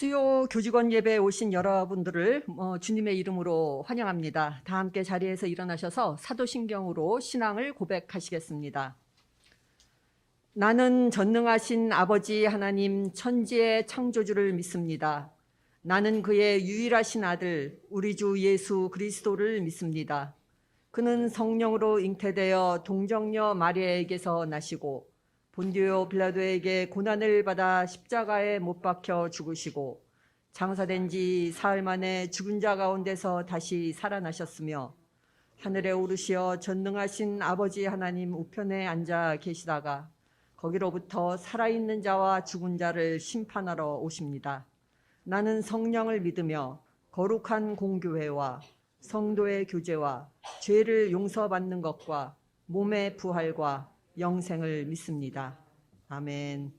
수요 교직원 예배에 오신 여러분들을 주님의 이름으로 환영합니다. 다 함께 자리에서 일어나셔서 사도신경으로 신앙을 고백하시겠습니다. 나는 전능하신 아버지 하나님 천지의 창조주를 믿습니다. 나는 그의 유일하신 아들 우리 주 예수 그리스도를 믿습니다. 그는 성령으로 잉태되어 동정녀 마리아에게서 나시고 본디오 빌라도에게 고난을 받아 십자가에 못 박혀 죽으시고 장사된 지 사흘 만에 죽은 자 가운데서 다시 살아나셨으며 하늘에 오르시어 전능하신 아버지 하나님 우편에 앉아 계시다가 거기로부터 살아있는 자와 죽은 자를 심판하러 오십니다. 나는 성령을 믿으며 거룩한 공교회와 성도의 교제와 죄를 용서받는 것과 몸의 부활과 영생을 믿습니다. 아멘.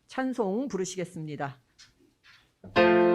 찬송 부르시겠습니다. 내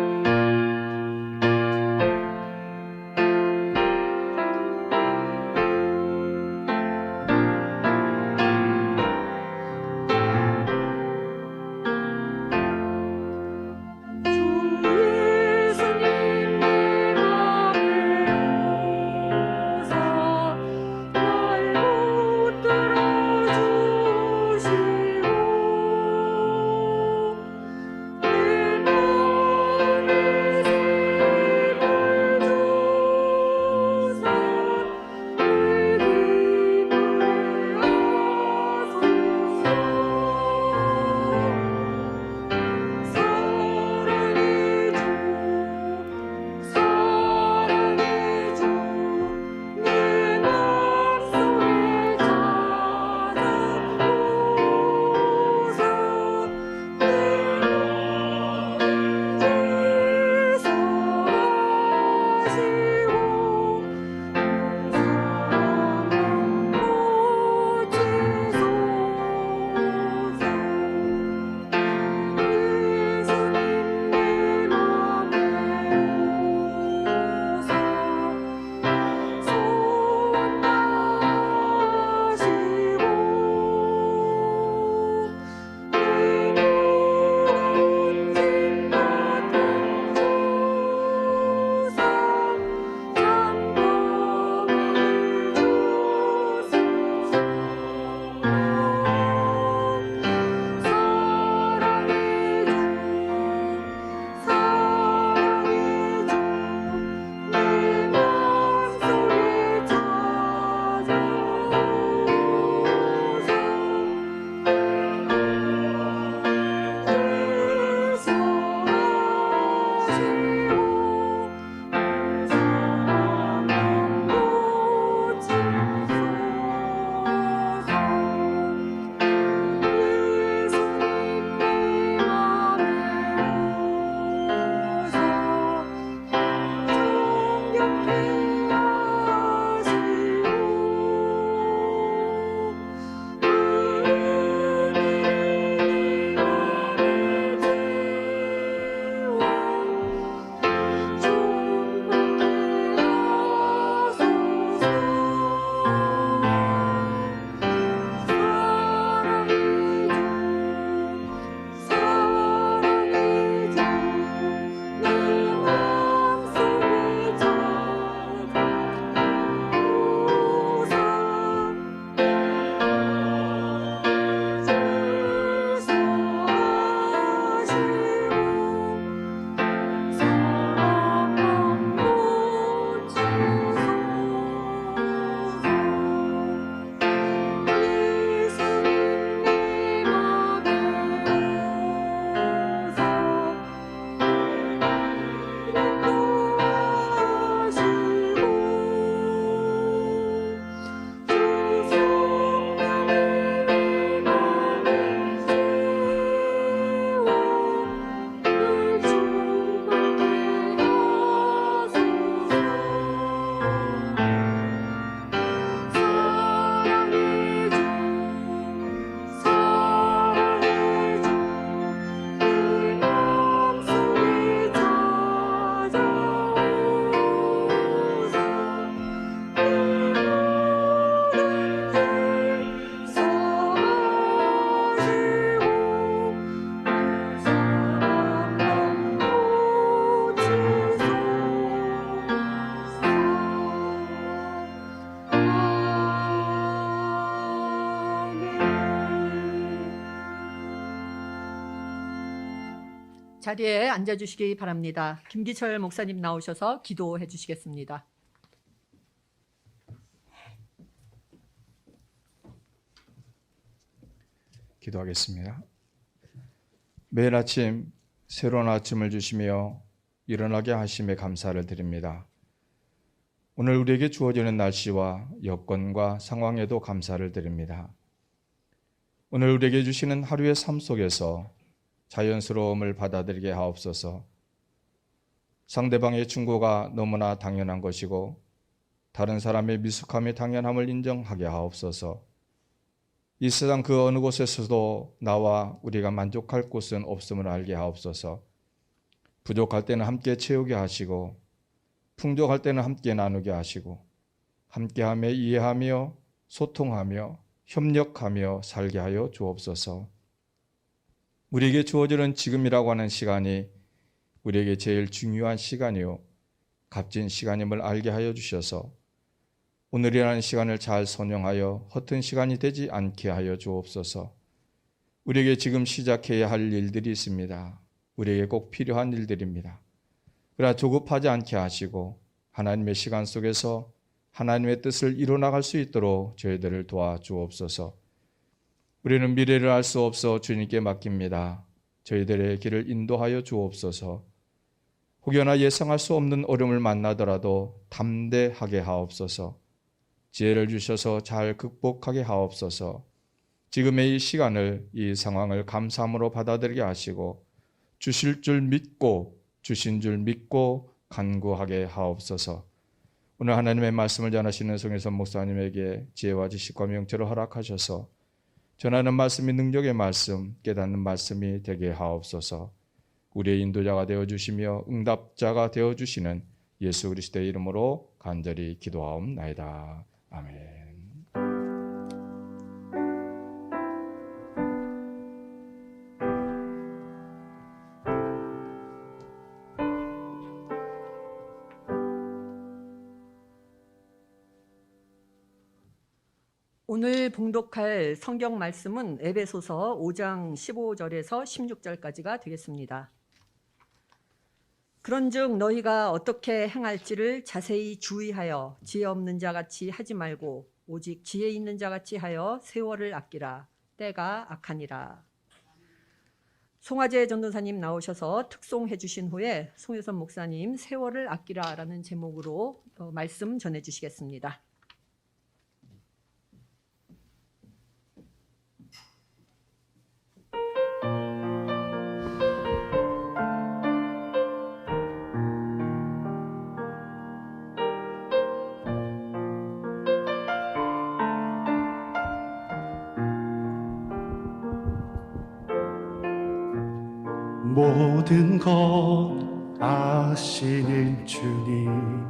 자리에 앉아주시기 바랍니다. 김기철 목사님 나오셔서 기도해 주시겠습니다. 기도하겠습니다. 매일 아침 새로운 아침을 주시며 일어나게 하심에 감사를 드립니다. 오늘 우리에게 주어지는 날씨와 여건과 상황에도 감사를 드립니다. 오늘 우리에게 주시는 하루의 삶 속에서 자연스러움을 받아들이게 하옵소서. 상대방의 충고가 너무나 당연한 것이고 다른 사람의 미숙함이 당연함을 인정하게 하옵소서. 이 세상 그 어느 곳에서도 나와 우리가 만족할 곳은 없음을 알게 하옵소서. 부족할 때는 함께 채우게 하시고 풍족할 때는 함께 나누게 하시고 함께하며 이해하며 소통하며 협력하며 살게 하여 주옵소서. 우리에게 주어지는 지금이라고 하는 시간이 우리에게 제일 중요한 시간이요 값진 시간임을 알게 하여 주셔서 오늘이라는 시간을 잘 선용하여 허튼 시간이 되지 않게 하여 주옵소서. 우리에게 지금 시작해야 할 일들이 있습니다. 우리에게 꼭 필요한 일들입니다. 그러나 조급하지 않게 하시고 하나님의 시간 속에서 하나님의 뜻을 이뤄나갈 수 있도록 저희들을 도와주옵소서. 우리는 미래를 알 수 없어 주님께 맡깁니다. 저희들의 길을 인도하여 주옵소서. 혹여나 예상할 수 없는 어려움을 만나더라도 담대하게 하옵소서. 지혜를 주셔서 잘 극복하게 하옵소서. 지금의 이 시간을, 이 상황을 감사함으로 받아들이게 하시고 주실 줄 믿고 주신 줄 믿고 간구하게 하옵소서. 오늘 하나님의 말씀을 전하시는 송혜선 목사님에게 지혜와 지식과 명철을 허락하셔서 전하는 말씀이 능력의 말씀, 깨닫는 말씀이 되게 하옵소서. 우리의 인도자가 되어주시며 응답자가 되어주시는 예수 그리스도의 이름으로 간절히 기도하옵나이다. 아멘. 오늘 봉독할 성경 말씀은 에베소서 5장 15절에서 16절까지가 되겠습니다. 그런즉 너희가 어떻게 행할지를 자세히 주의하여 지혜 없는 자같이 하지 말고 오직 지혜 있는 자같이 하여 세월을 아끼라. 때가 악하니라. 송화재 전도사님 나오셔서 특송해 주신 후에 송혜선 목사님 세월을 아끼라라는 제목으로 말씀 전해 주시겠습니다. 모든 것 아시는 주님,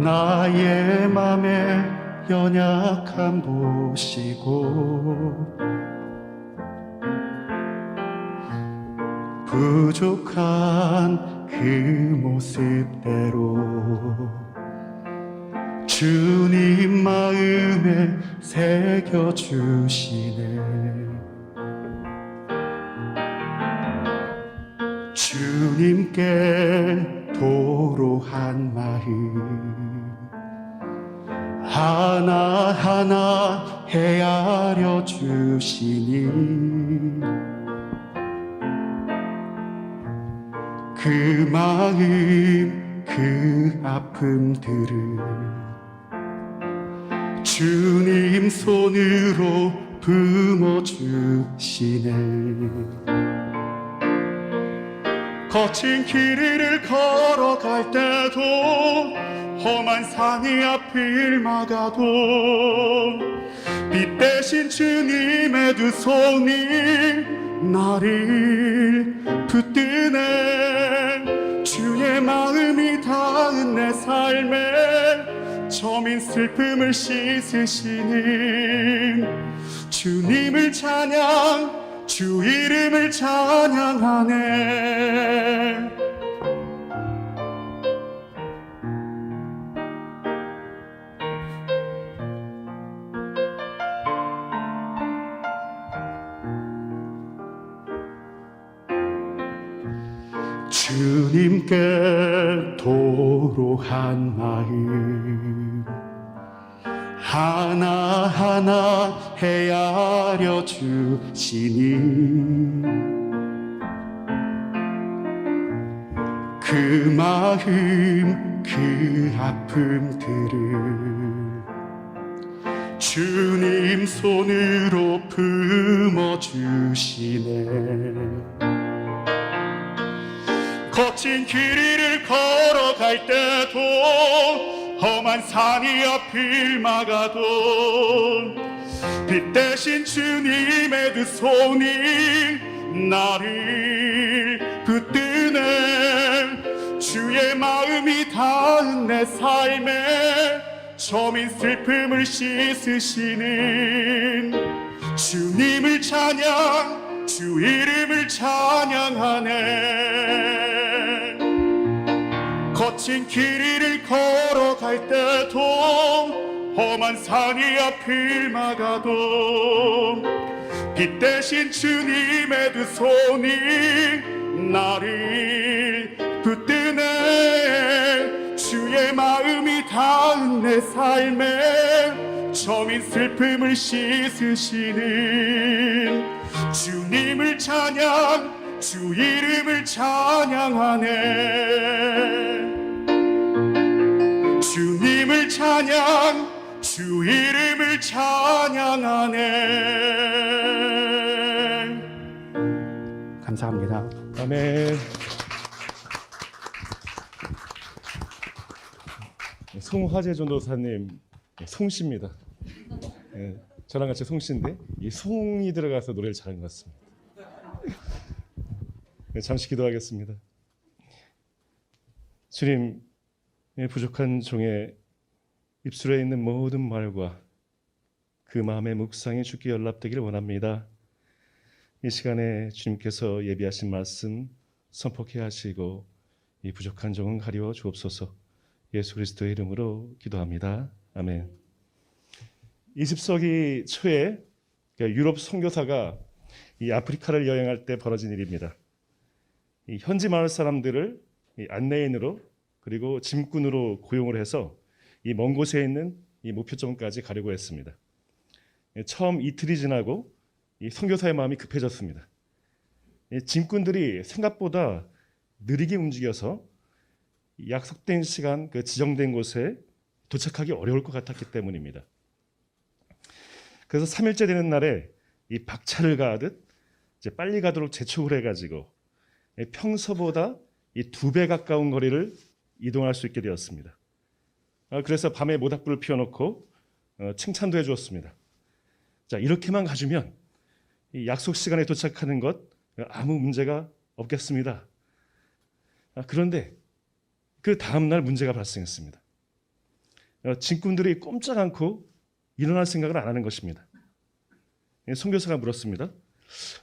나의 맘의 연약함 보시고 부족한 그 모습대로 주님 마음에 새겨주시네. 주님께 도로한 마음 하나하나 헤아려 주시니 그 마음 그 아픔들을 주님 손으로 품어주시네. 거친 길을 걸어갈 때도 험한 산이 앞을 막아도 빛 대신 주님의 두 손이 나를 붙드네. 주의 마음이 닿은 내 삶에 저민 슬픔을 씻으시는 주님을 찬양, 주 이름을 찬양하네. 주님께 도로한 마음 하나하나 헤아려 주시니 그 마음 그 아픔들을 주님 손으로 품어주시네. 거친 길 위를 걸어갈 때도 험한 산이 앞을 막아도 빛 대신 주님의 두 손이 나를 붙드네. 주의 마음이 닿은 내 삶에 저민 슬픔을 씻으시는 주님을 찬양 주 이름을 찬양하네. 거친 길 위를 걸어갈 때도 험한 산이 앞을 막아도 빛 대신 주님의 두 손이 나를 붙드네. 주의 마음이 닿은 내 삶에 저민 슬픔을 씻으시는 주님을 찬양 주 이름을 찬양하네. 주님을 찬양 주 이름을 찬양하네. 감사합니다. 아멘. 송화재 전도사님 송씨입니다. 저랑 같이 송씨인데 이 송이 들어가서 노래를 잘한 것 같습니다. 잠시 기도하겠습니다. 주님, 부족한 종의 입술에 있는 모든 말과 그 마음의 묵상이 주께 연락되기를 원합니다. 이 시간에 주님께서 예비하신 말씀 선포케 하시고 이 부족한 종은 가리워 주옵소서. 예수 그리스도의 이름으로 기도합니다. 아멘. 20세기 초에 유럽 선교사가 이 아프리카를 여행할 때 벌어진 일입니다. 이 현지 마을 사람들을 이 안내인으로 그리고 짐꾼으로 고용을 해서 이 먼 곳에 있는 이 목표점까지 가려고 했습니다. 처음 이틀이 지나고 이 선교사의 마음이 급해졌습니다. 이 짐꾼들이 생각보다 느리게 움직여서 약속된 시간 그 지정된 곳에 도착하기 어려울 것 같았기 때문입니다. 그래서 3일째 되는 날에 이 박차를 가하듯 이제 빨리 가도록 재촉을 해가지고 평소보다 이 2배 가까운 거리를 이동할 수 있게 되었습니다. 그래서 밤에 모닥불을 피워놓고 칭찬도 해주었습니다. 자, 이렇게만 가주면 이 약속 시간에 도착하는 것 아무 문제가 없겠습니다. 그런데 그 다음 날 문제가 발생했습니다. 짐꾼들이 꼼짝 않고 일어날 생각을 안 하는 것입니다. 선교사가 물었습니다.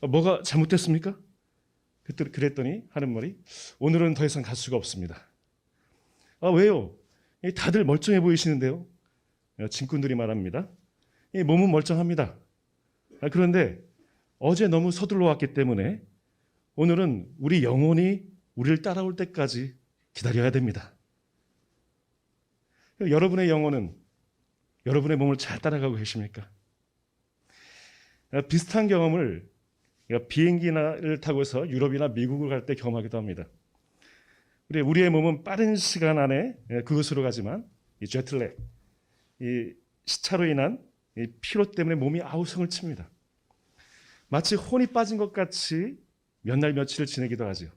뭐가 잘못됐습니까? 그랬더니 하는 말이 오늘은 더 이상 갈 수가 없습니다. 왜요? 다들 멀쩡해 보이시는데요. 짐꾼들이 말합니다. 몸은 멀쩡합니다. 그런데 어제 너무 서둘러 왔기 때문에 오늘은 우리 영혼이 우리를 따라올 때까지 기다려야 됩니다. 여러분의 영혼은 여러분의 몸을 잘 따라가고 계십니까? 비슷한 경험을 비행기를 타고서 유럽이나 미국을 갈 때 경험하기도 합니다. 우리의 몸은 빠른 시간 안에 그곳으로 가지만 이 제트랙, 이 시차로 인한 이 피로 때문에 몸이 아우성을 칩니다. 마치 혼이 빠진 것 같이 몇 날 며칠을 지내기도 하죠.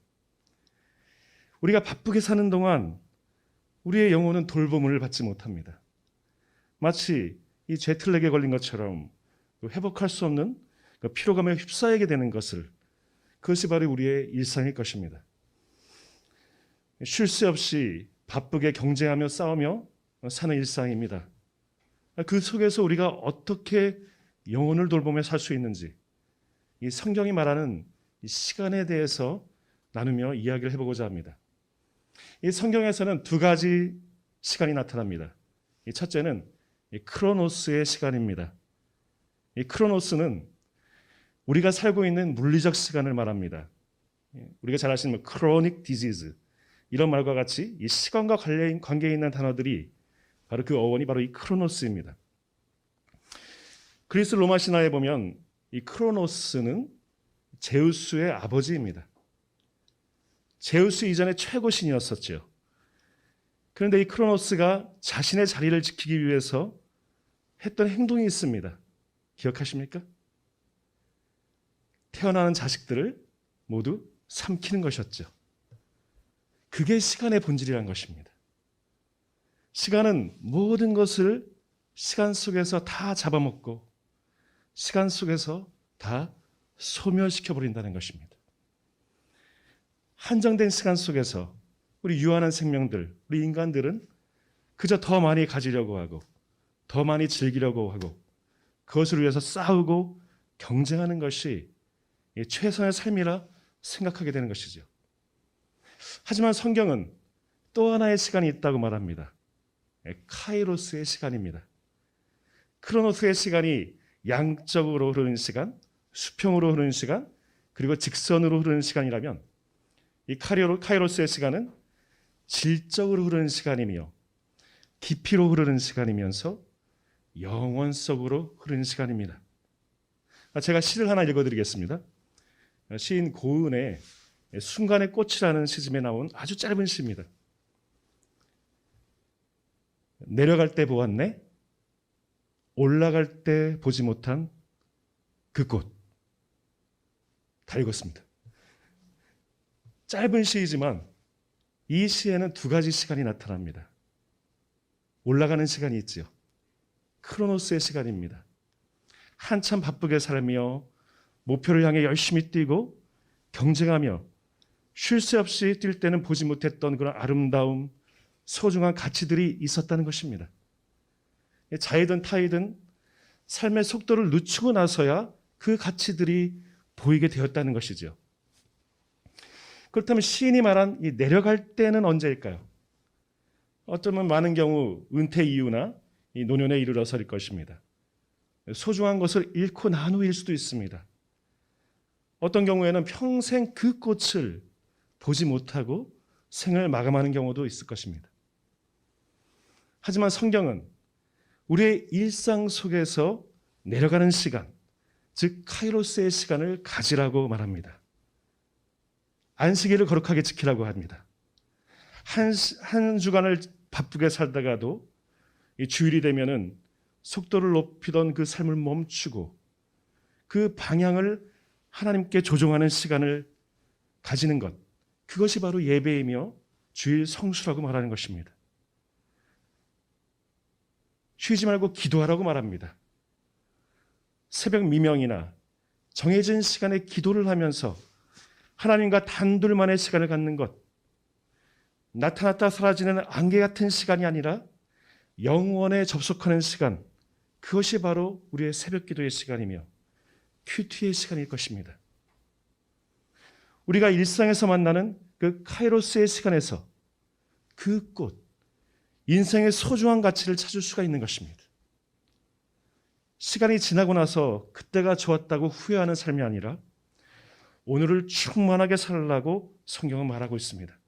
우리가 바쁘게 사는 동안 우리의 영혼은 돌봄을 받지 못합니다. 마치 이 제트랙에 걸린 것처럼 회복할 수 없는 피로감에 휩싸이게 되는 그것이 바로 우리의 일상일 것입니다. 쉴 새 없이 바쁘게 경쟁하며 싸우며 사는 일상입니다. 그 속에서 우리가 어떻게 영혼을 돌보며 살 수 있는지 이 성경이 말하는 이 시간에 대해서 나누며 이야기를 해보고자 합니다. 이 성경에서는 2가지 시간이 나타납니다. 이 첫째는 이 크로노스의 시간입니다. 이 크로노스는 우리가 살고 있는 물리적 시간을 말합니다. 우리가 잘 아시는 chronic disease 이런 말과 같이 이 시간과 관계 있는 단어들이 바로 그 어원이 바로 이 크로노스입니다. 그리스 로마 신화에 보면 이 크로노스는 제우스의 아버지입니다. 제우스 이전에 최고 신이었었죠. 그런데 이 크로노스가 자신의 자리를 지키기 위해서 했던 행동이 있습니다. 기억하십니까? 태어나는 자식들을 모두 삼키는 것이었죠. 그게 시간의 본질이란 것입니다. 시간은 모든 것을 시간 속에서 다 잡아먹고 시간 속에서 다 소멸시켜버린다는 것입니다. 한정된 시간 속에서 우리 유한한 생명들, 우리 인간들은 그저 더 많이 가지려고 하고 더 많이 즐기려고 하고 그것을 위해서 싸우고 경쟁하는 것이 최선의 삶이라 생각하게 되는 것이죠. 하지만 성경은 또 하나의 시간이 있다고 말합니다. 카이로스의 시간입니다. 크로노스의 시간이 양적으로 흐르는 시간, 수평으로 흐르는 시간, 그리고 직선으로 흐르는 시간이라면 이 카이로스의 시간은 질적으로 흐르는 시간이며 깊이로 흐르는 시간이면서 영원적으로 흐르는 시간입니다. 제가 시를 하나 읽어드리겠습니다. 시인 고은의 순간의 꽃이라는 시집에 나온 아주 짧은 시입니다. 내려갈 때 보았네, 올라갈 때 보지 못한 그 꽃. 다 읽었습니다. 짧은 시이지만 이 시에는 두 가지 시간이 나타납니다. 올라가는 시간이 있지요. 크로노스의 시간입니다. 한참 바쁘게 살며 목표를 향해 열심히 뛰고 경쟁하며 쉴 새 없이 뛸 때는 보지 못했던 그런 아름다움, 소중한 가치들이 있었다는 것입니다. 자이든 타이든 삶의 속도를 늦추고 나서야 그 가치들이 보이게 되었다는 것이죠. 그렇다면 시인이 말한 이 내려갈 때는 언제일까요? 어쩌면 많은 경우 은퇴 이후나 이 노년에 이르러서일 것입니다. 소중한 것을 잃고 난 후일 수도 있습니다. 어떤 경우에는 평생 그 꽃을 보지 못하고 생을 마감하는 경우도 있을 것입니다. 하지만 성경은 우리의 일상 속에서 내려가는 시간, 즉 카이로스의 시간을 가지라고 말합니다. 안식일을 거룩하게 지키라고 합니다. 한 주간을 바쁘게 살다가도 이 주일이 되면은 속도를 높이던 그 삶을 멈추고 그 방향을 하나님께 조종하는 시간을 가지는 것, 그것이 바로 예배이며 주일 성수라고 말하는 것입니다. 쉬지 말고 기도하라고 말합니다. 새벽 미명이나 정해진 시간에 기도를 하면서 하나님과 단둘만의 시간을 갖는 것, 나타났다 사라지는 안개 같은 시간이 아니라 영원에 접속하는 시간, 그것이 바로 우리의 새벽 기도의 시간이며 큐티의 시간일 것입니다. 우리가 일상에서 만나는 그 카이로스의 시간에서 그 꽃, 인생의 소중한 가치를 찾을 수가 있는 것입니다. 시간이 지나고 나서 그때가 좋았다고 후회하는 삶이 아니라 오늘을 충만하게 살라고 성경은 말하고 있습니다.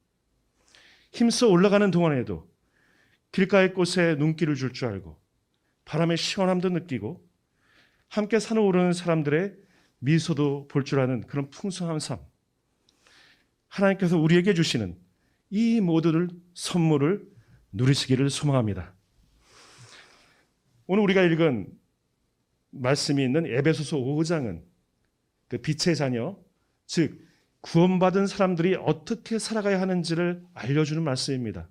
힘써 올라가는 동안에도 길가의 꽃에 눈길을 줄 줄 알고 바람의 시원함도 느끼고 함께 산을 오르는 사람들의 미소도 볼 줄 아는 그런 풍성한 삶, 하나님께서 우리에게 주시는 이 모든 선물을 누리시기를 소망합니다. 오늘 우리가 읽은 말씀이 있는 에베소서 5장은 그 빛의 자녀, 즉 구원받은 사람들이 어떻게 살아가야 하는지를 알려주는 말씀입니다.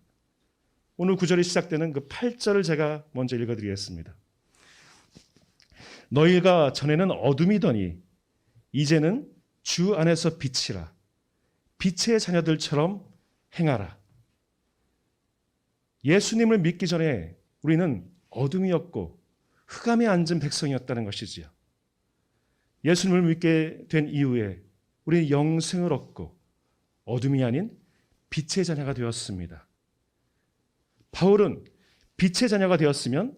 오늘 구절이 시작되는 그 8절을 제가 먼저 읽어드리겠습니다. 너희가 전에는 어둠이더니 이제는 주 안에서 빛이라. 빛의 자녀들처럼 행하라. 예수님을 믿기 전에 우리는 어둠이었고 흑암에 앉은 백성이었다는 것이지요. 예수님을 믿게 된 이후에 우리는 영생을 얻고 어둠이 아닌 빛의 자녀가 되었습니다. 바울은 빛의 자녀가 되었으면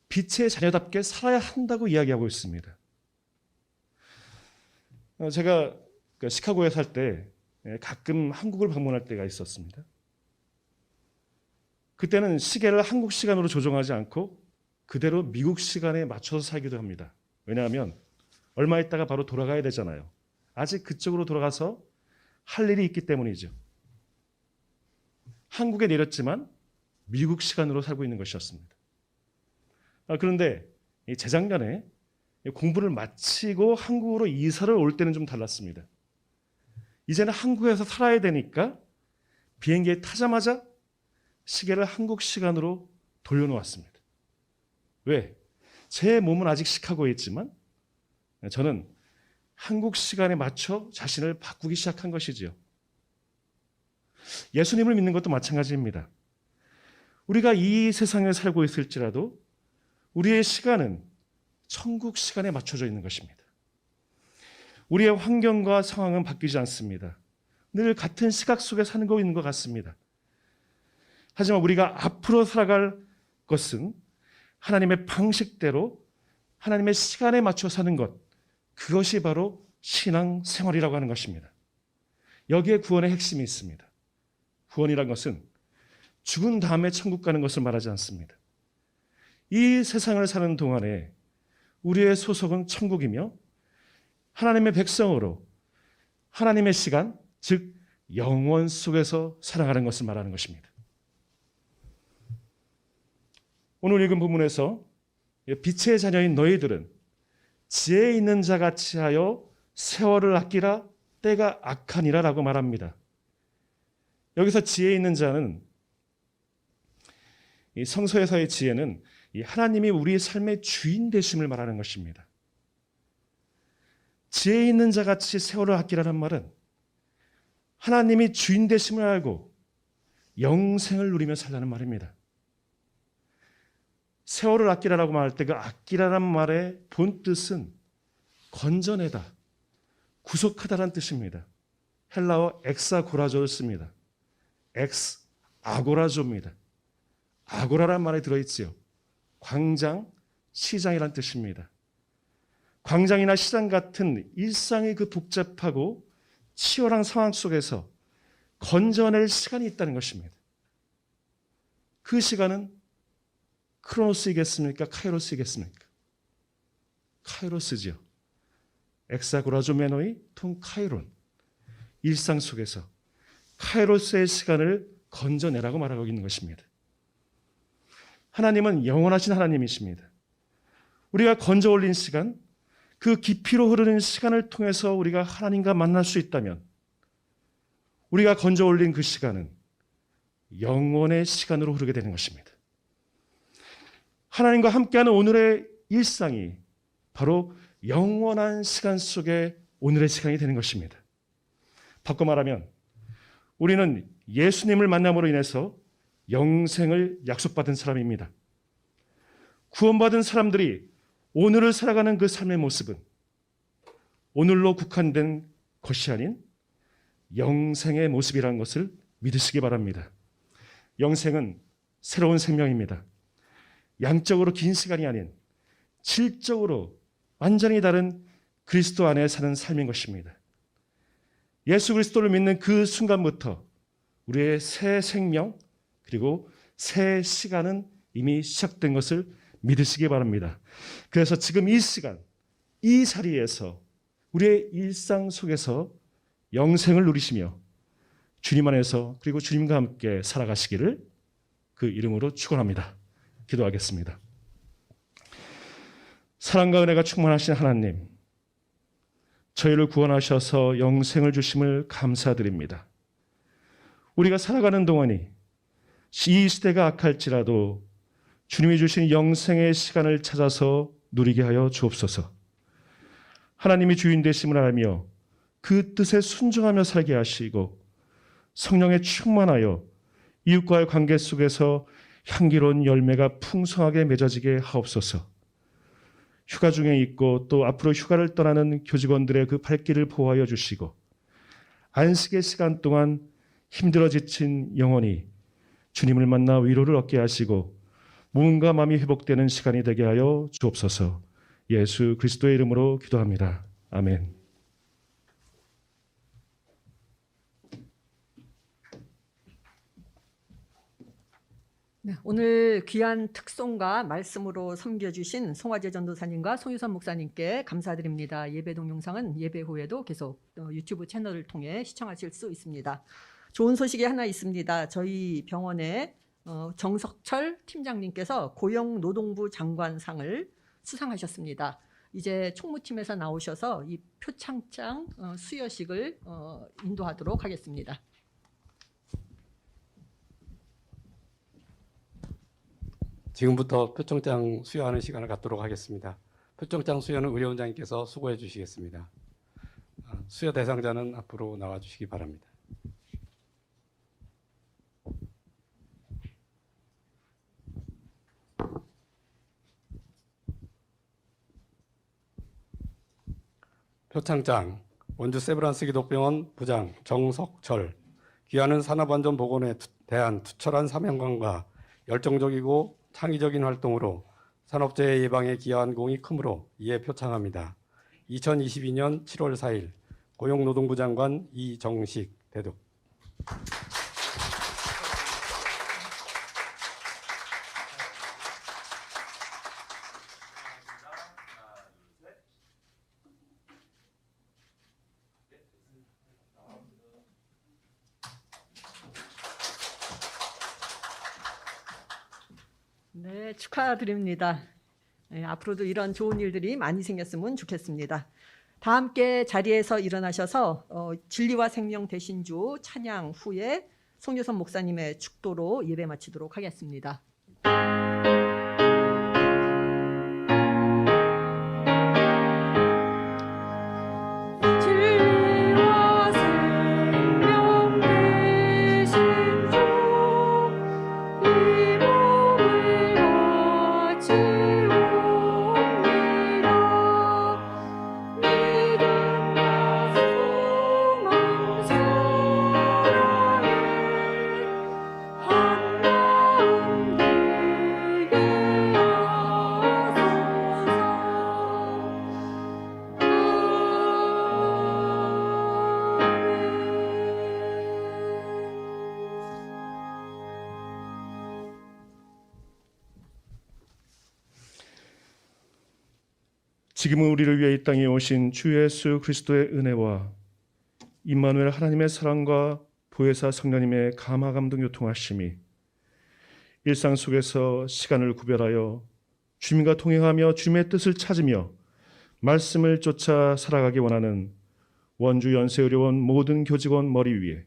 빛의 자녀답게 살아야 한다고 이야기하고 있습니다. 제가 시카고에 살 때 가끔 한국을 방문할 때가 있었습니다. 그때는 시계를 한국 시간으로 조정하지 않고 그대로 미국 시간에 맞춰서 살기도 합니다. 왜냐하면 얼마 있다가 바로 돌아가야 되잖아요. 아직 그쪽으로 돌아가서 할 일이 있기 때문이죠. 한국에 내렸지만 미국 시간으로 살고 있는 것이었습니다. 그런데 재작년에 공부를 마치고 한국으로 이사를 올 때는 좀 달랐습니다. 이제는 한국에서 살아야 되니까 비행기에 타자마자 시계를 한국 시간으로 돌려놓았습니다. 왜? 제 몸은 아직 시카고에 있지만 저는 한국 시간에 맞춰 자신을 바꾸기 시작한 것이지요. 예수님을 믿는 것도 마찬가지입니다. 우리가 이 세상에 살고 있을지라도 우리의 시간은 천국 시간에 맞춰져 있는 것입니다. 우리의 환경과 상황은 바뀌지 않습니다. 늘 같은 시각 속에 사는 거 있는 것 같습니다. 하지만 우리가 앞으로 살아갈 것은 하나님의 방식대로 하나님의 시간에 맞춰 사는 것, 그것이 바로 신앙 생활이라고 하는 것입니다. 여기에 구원의 핵심이 있습니다. 구원이란 것은 죽은 다음에 천국 가는 것을 말하지 않습니다. 이 세상을 사는 동안에 우리의 소속은 천국이며 하나님의 백성으로 하나님의 시간, 즉 영원 속에서 살아가는 것을 말하는 것입니다. 오늘 읽은 부분에서 빛의 자녀인 너희들은 지혜 있는 자같이 하여 세월을 아끼라 때가 악하니라 라고 말합니다. 여기서 지혜 있는 자는 이 성서에서의 지혜는 이 하나님이 우리의 삶의 주인 되심을 말하는 것입니다. 지혜 있는 자같이 세월을 아끼라는 말은 하나님이 주인 되심을 알고 영생을 누리며 살라는 말입니다. 세월을 아끼라라고 말할 때 그 아끼라란 말의 본뜻은 건져내다, 구속하다라는 뜻입니다. 헬라어 엑사고라조를 씁니다. 엑스 아고라조입니다. 아고라란 말에 들어있지요. 광장, 시장이란 뜻입니다. 광장이나 시장 같은 일상의 그 복잡하고 치열한 상황 속에서 건져낼 시간이 있다는 것입니다. 그 시간은 크로노스이겠습니까? 카이로스이겠습니까? 카이로스지요. 엑사고라조메노이 통 카이론. 일상 속에서 카이로스의 시간을 건져내라고 말하고 있는 것입니다. 하나님은 영원하신 하나님이십니다. 우리가 건져 올린 시간, 그 깊이로 흐르는 시간을 통해서 우리가 하나님과 만날 수 있다면 우리가 건져 올린 그 시간은 영원의 시간으로 흐르게 되는 것입니다. 하나님과 함께하는 오늘의 일상이 바로 영원한 시간 속에 오늘의 시간이 되는 것입니다. 바꿔 말하면 우리는 예수님을 만남으로 인해서 영생을 약속받은 사람입니다. 구원받은 사람들이 오늘을 살아가는 그 삶의 모습은 오늘로 국한된 것이 아닌 영생의 모습이라는 것을 믿으시기 바랍니다. 영생은 새로운 생명입니다. 양적으로 긴 시간이 아닌 질적으로 완전히 다른 그리스도 안에 사는 삶인 것입니다. 예수 그리스도를 믿는 그 순간부터 우리의 새 생명 그리고 새 시간은 이미 시작된 것을 믿으시기 바랍니다. 그래서 지금 이 시간, 이 자리에서 우리의 일상 속에서 영생을 누리시며 주님 안에서 그리고 주님과 함께 살아가시기를 그 이름으로 축원합니다. 기도하겠습니다. 사랑과 은혜가 충만하신 하나님, 저희를 구원하셔서 영생을 주심을 감사드립니다. 우리가 살아가는 동안이 이 시대가 악할지라도 주님이 주신 영생의 시간을 찾아서 누리게 하여 주옵소서. 하나님이 주인 되심을 알며 그 뜻에 순종하며 살게 하시고 성령에 충만하여 이웃과의 관계 속에서 향기로운 열매가 풍성하게 맺어지게 하옵소서. 휴가 중에 있고 또 앞으로 휴가를 떠나는 교직원들의 그 발길을 보호하여 주시고 안식의 시간 동안 힘들어 지친 영혼이 주님을 만나 위로를 얻게 하시고 몸과 마음이 회복되는 시간이 되게 하여 주옵소서. 예수 그리스도의 이름으로 기도합니다. 아멘. 네, 오늘 귀한 특송과 말씀으로 섬겨주신 송화재 전도사님과 송유선 목사님께 감사드립니다. 예배 동영상은 예배 후에도 계속 유튜브 채널을 통해 시청하실 수 있습니다. 좋은 소식이 하나 있습니다. 저희 병원에 정석철 팀장님께서 고용노동부 장관상을 수상하셨습니다. 이제 총무팀에서 나오셔서 이 표창장 수여식을 인도하도록 하겠습니다. 지금부터 표창장 수여하는 시간을 갖도록 하겠습니다. 표창장 수여는 의료원장님께서 수고해 주시겠습니다. 수여 대상자는 앞으로 나와 주시기 바랍니다. 표창장 원주 세브란스 기독병원 부장 정석철. 귀하는 산업안전보건에 대한 투철한 사명감과 열정적이고 창의적인 활동으로 산업재해 예방에 기여한 공이 크므로 이에 표창합니다. 2022년 7월 4일 고용노동부 장관 이정식 대독. 네, 축하드립니다. 네, 앞으로도 이런 좋은 일들이 많이 생겼으면 좋겠습니다. 다 함께 자리에서 일어나셔서 진리와 생명 대신주 찬양 후에 송유선 목사님의 축도로 예배 마치도록 하겠습니다. 지금은 우리를 위해 이 땅에 오신 주 예수 그리스도의 은혜와 임마누엘 하나님의 사랑과 보혜사 성령님의 감화 감동 교통하심이 일상 속에서 시간을 구별하여 주님과 동행하며 주님의 뜻을 찾으며 말씀을 쫓아 살아가기 원하는 원주 연세의료원 모든 교직원 머리 위에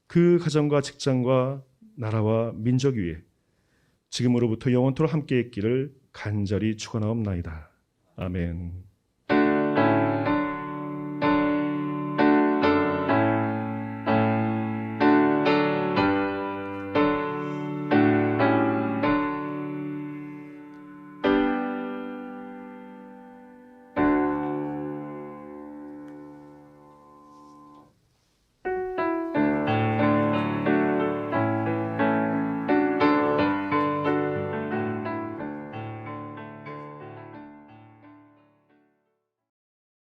그 가정과 직장과 나라와 민족 위에 지금으로부터 영원토록 함께 있기를 간절히 축원하옵나이다. 아멘.